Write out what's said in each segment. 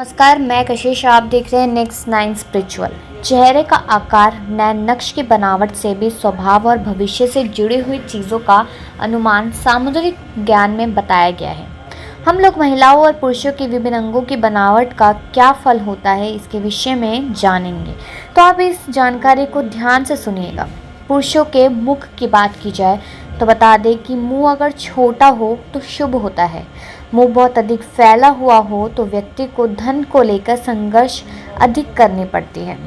नमस्कार, मैं कशिश। आप देख रहे हैं नेक्स्ट नाइन स्पिरिचुअल। चेहरे का आकार, नैन नक्श की बनावट से भी स्वभाव और भविष्य से जुड़ी हुई चीज़ों का अनुमान सामुद्रिक ज्ञान में बताया गया है। हम लोग महिलाओं और पुरुषों के विभिन्न अंगों की बनावट का क्या फल होता है, इसके विषय में जानेंगे। तो आप इस जानकारी को ध्यान से सुनिएगा। पुरुषों के मुख की बात की जाए तो बता दें कि मुंह अगर छोटा हो तो शुभ होता है। मुंह बहुत अधिक फैला हुआ हो तो व्यक्ति को धन को लेकर संघर्ष अधिक करनी पड़ती है।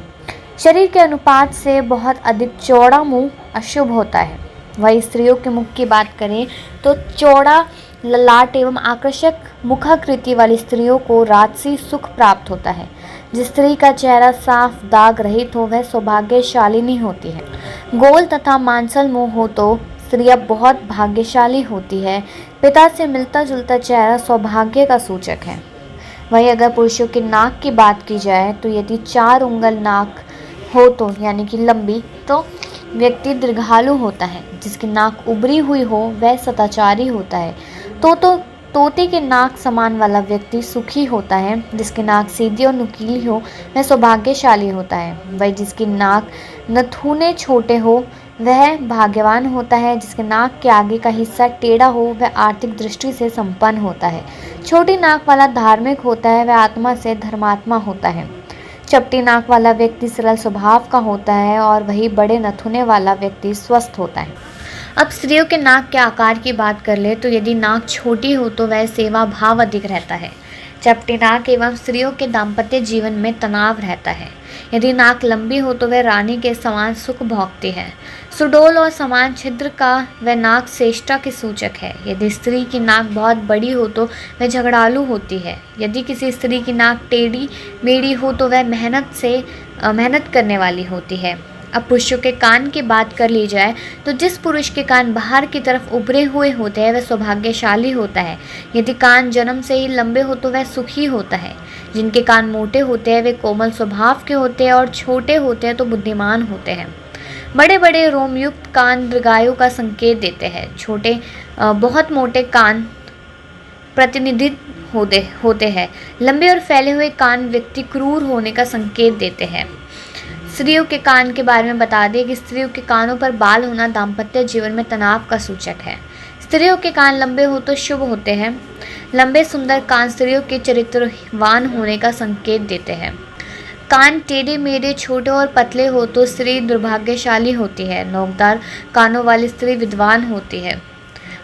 शरीर के अनुपात से बहुत अधिक चौड़ा मुंह अशुभ होता है। वही स्त्रियों के मुख की बात करें तो चौड़ा ललाट एवं आकर्षक मुखाकृति वाली स्त्रियों को राजसी सुख प्राप्त होता है। जिस स्त्री का चेहरा साफ दाग रहित हो वह सौभाग्यशालिनी होती है। गोल तथा मांसल मुंह हो तो स्त्रियां बहुत भाग्यशाली होती है। पिता से मिलता जुलता चेहरा सौभाग्य का सूचक है। वहीं अगर पुरुषों की नाक की बात की जाए तो यदि 4 उंगल नाक हो तो यानी कि लंबी, तो व्यक्ति दीर्घालु होता है। जिसकी नाक उभरी हुई हो वह सदाचारी होता है। तोते के नाक समान वाला व्यक्ति सुखी होता है। जिसकी नाक सीधी और नुकीली हो वह सौभाग्यशाली होता है। वही जिसकी नाक नथुने छोटे हो वह भाग्यवान होता है। जिसके नाक के आगे का हिस्सा टेढ़ा हो वह आर्थिक दृष्टि से संपन्न होता है। छोटी नाक वाला धार्मिक होता है, वह आत्मा से धर्मात्मा होता है। चपटी नाक वाला व्यक्ति सरल स्वभाव का होता है और वही बड़े नथुने वाला व्यक्ति स्वस्थ होता है। अब स्त्रियों के नाक के आकार की बात कर ले तो यदि नाक छोटी हो तो वह सेवा भाव अधिक रहता है। चपटी नाक एवं स्त्रियों के दाम्पत्य जीवन में तनाव रहता है। यदि नाक लंबी हो तो वह रानी के समान सुख भोगती है। सुडौल और समान छिद्र का वह नाक श्रेष्ठता के सूचक है। यदि स्त्री की नाक बहुत बड़ी हो तो वह झगड़ालू होती है। यदि किसी स्त्री की नाक टेढ़ी मेढ़ी हो तो वह मेहनत करने वाली होती है। अब पुरुषों के कान की बात कर ली जाए तो जिस पुरुष के कान बाहर की तरफ उभरे हुए होते हैं वह सौभाग्यशाली होता है। यदि कान जन्म से ही लंबे हो तो वह सुखी होता है। जिनके कान मोटे होते हैं वे कोमल स्वभाव के होते हैं और छोटे होते हैं तो बुद्धिमान होते हैं। बड़े बड़े रोमयुक्त कान दीर्घायु का संकेत देते हैं। बहुत मोटे कान प्रतिनिधित्व होते हैं। लंबे और फैले हुए कान व्यक्ति क्रूर होने का संकेत देते हैं। स्त्रियों के कान के बारे में बता दें कि स्त्रियों के कानों पर बाल होना दाम्पत्य जीवन में तनाव का सूचक है। स्त्रियों के कान लंबे हो तो शुभ होते हैं। लंबे सुंदर कान स्त्रियों के चरित्रवान होने का संकेत देते हैं। कान टेढ़े मेढ़े छोटे और पतले हो तो स्त्री दुर्भाग्यशाली होती है। नोकदार कानों वाली स्त्री विद्वान होती है।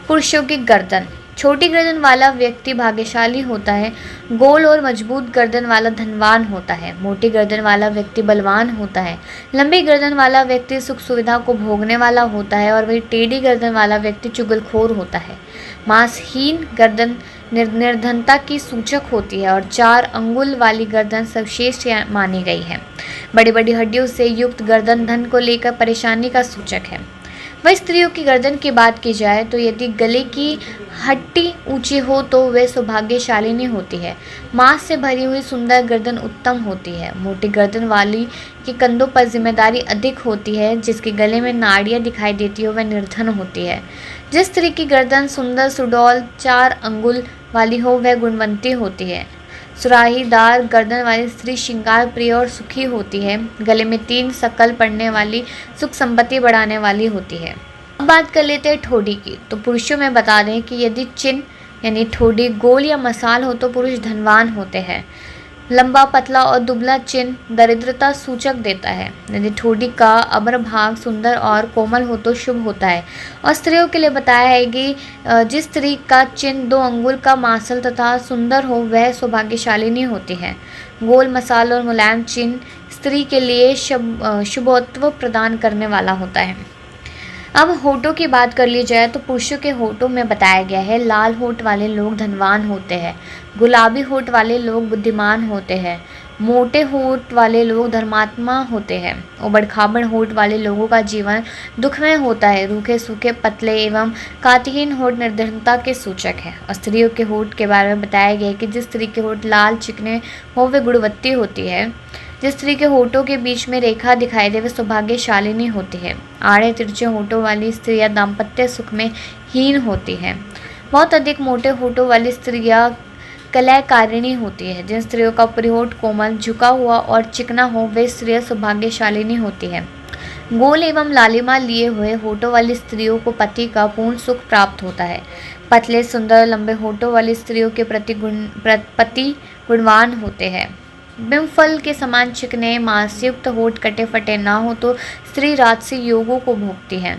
पुरुषों की गर्दन, छोटी गर्दन वाला व्यक्ति भाग्यशाली होता है। गोल और मजबूत गर्दन वाला धनवान होता है। मोटी गर्दन वाला व्यक्ति बलवान होता है। लंबी गर्दन वाला व्यक्ति सुख सुविधा को भोगने वाला होता है और वही टेढ़ी गर्दन वाला व्यक्ति चुगलखोर होता है। मांसहीन गर्दन निर्धनता की सूचक होती है और 4 अंगुल वाली गर्दन सर्वश्रेष्ठ मानी गई है। बड़ी बड़ी हड्डियों से युक्त गर्दन धन को लेकर परेशानी का सूचक है। वही स्त्रियों की गर्दन की बात की जाए तो यदि गले की हड्डी ऊंची हो तो वह सौभाग्यशालिनी होती है। मांस से भरी हुई सुंदर गर्दन उत्तम होती है। मोटी गर्दन वाली के कंधों पर जिम्मेदारी अधिक होती है। जिसके गले में नाड़ियाँ दिखाई देती हो वह निर्धन होती है। जिस स्त्री की गर्दन सुंदर सुडौल 4 अंगुल वाली हो वह गुणवंती होती है। सुराहीदार गर्दन वाली स्त्री श्रृंगार प्रिय और सुखी होती है। गले में 3 सकल पड़ने वाली सुख संपत्ति बढ़ाने वाली होती है। अब बात कर लेते हैं ठोड़ी की। तो पुरुषों में बता दें कि यदि चिन्ह यानी ठोड़ी गोल या मसाल हो तो पुरुष धनवान होते हैं। लंबा पतला और दुबला चिन्ह दरिद्रता सूचक देता है। यदि ठोड़ी का अपर भाग सुंदर और कोमल हो तो शुभ होता है। और स्त्रियों के लिए बताया है कि जिस स्त्री का चिन्ह 2 अंगुल का मांसल तथा सुंदर हो वह सौभाग्यशालिनी होती है। गोल मसाल और मुलायम चिन्ह स्त्री के लिए शुभत्व प्रदान करने वाला होता है। अब होठों की बात कर ली जाए तो पुरुषों के होठों में बताया गया है लाल होठ वाले लोग धनवान होते हैं। गुलाबी होठ वाले लोग बुद्धिमान होते हैं। मोटे होठ वाले लोग धर्मात्मा होते हैं। उबड़ खाबड़ होठ वाले लोगों का जीवन दुखमय होता है। रूखे सूखे पतले एवं कांतिहीन होठ निर्धनता के सूचक है। और स्त्रियों के होठ के बारे में बताया गया है कि जिस स्त्री के होठ लाल चिकने हो वे गुणवत्ती होती है। जिस स्त्री के होठों के बीच में रेखा दिखाई दे वह सौभाग्यशालिनी होती है। आड़े तिरछे होठों वाली स्त्रियां दाम्पत्य सुख में हीन होती हैं। बहुत अधिक मोटे होठों वाली स्त्रियां कलहकारिणी होती है। जिन स्त्रियों का ऊपरी होठ कोमल, झुका हुआ और चिकना हो वे स्त्रियां सौभाग्यशालिनी होती है। गोल एवं लालिमा लिए हुए होठों वाली स्त्रियों को पति का पूर्ण सुख प्राप्त होता है। पतले सुंदर लंबे होठों वाली स्त्रियों के पति गुणवान होते हैं। बिम्फल के समान चिकने मांसयुक्त होठ कटे फटे ना हो तो स्त्री राजसी योगों को भोगती है।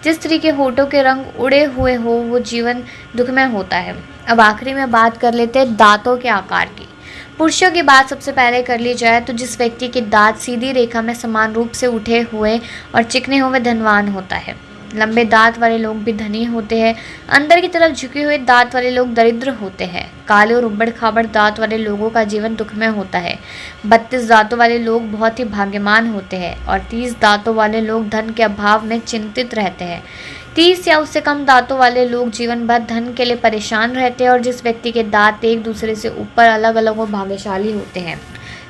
जिस स्त्री के होठों के रंग उड़े हुए हो वो जीवन दुखमय होता है। अब आखिरी में बात कर लेते हैं दांतों के आकार की। पुरुषों की बात सबसे पहले कर ली जाए तो जिस व्यक्ति के दांत सीधी रेखा में समान रूप से उठे हुए और चिकने हुए धनवान होता है। लंबे दांत वाले लोग भी धनी होते हैं। अंदर की तरफ झुके हुए दांत वाले लोग दरिद्र होते हैं। काले और उबड़ खाबड़ दांत वाले लोगों का जीवन दुखमय होता है। 32 दांतों वाले लोग बहुत ही भाग्यवान होते हैं और 30 दांतों वाले लोग धन के अभाव में चिंतित रहते हैं। 30 या उससे कम दांतों वाले लोग जीवन भर धन के लिए परेशान रहते हैं और जिस व्यक्ति के दांत एक दूसरे से ऊपर अलग अलग और भाग्यशाली होते हैं।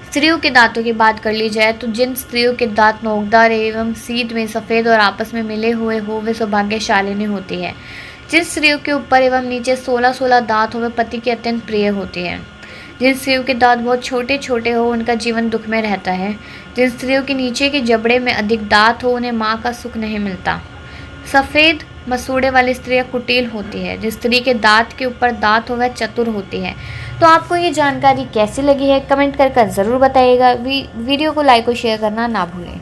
स्त्रियों के दांतों की बात कर ली जाए तो जिन स्त्रियों के दांत नोकदार एवं सीध में सफ़ेद और आपस में मिले हुए हो वे सौभाग्यशालिनी होती है। जिन स्त्रियों के ऊपर एवं नीचे 16 दांत हो वे पति की अत्यंत प्रिय होती है। जिन स्त्रियों के दांत बहुत छोटे छोटे हो उनका जीवन दुख में रहता है। जिन स्त्रियों के नीचे के जबड़े में अधिक दांत हो उन्हें माँ का सुख नहीं मिलता। सफ़ेद मसूड़े वाली स्त्रियां कुटिल होती है। जिस स्त्री के दांत के ऊपर दांत हो वह चतुर होती है। तो आपको ये जानकारी कैसी लगी है कमेंट कर ज़रूर बताइएगा। वीडियो को लाइक और शेयर करना ना भूलें।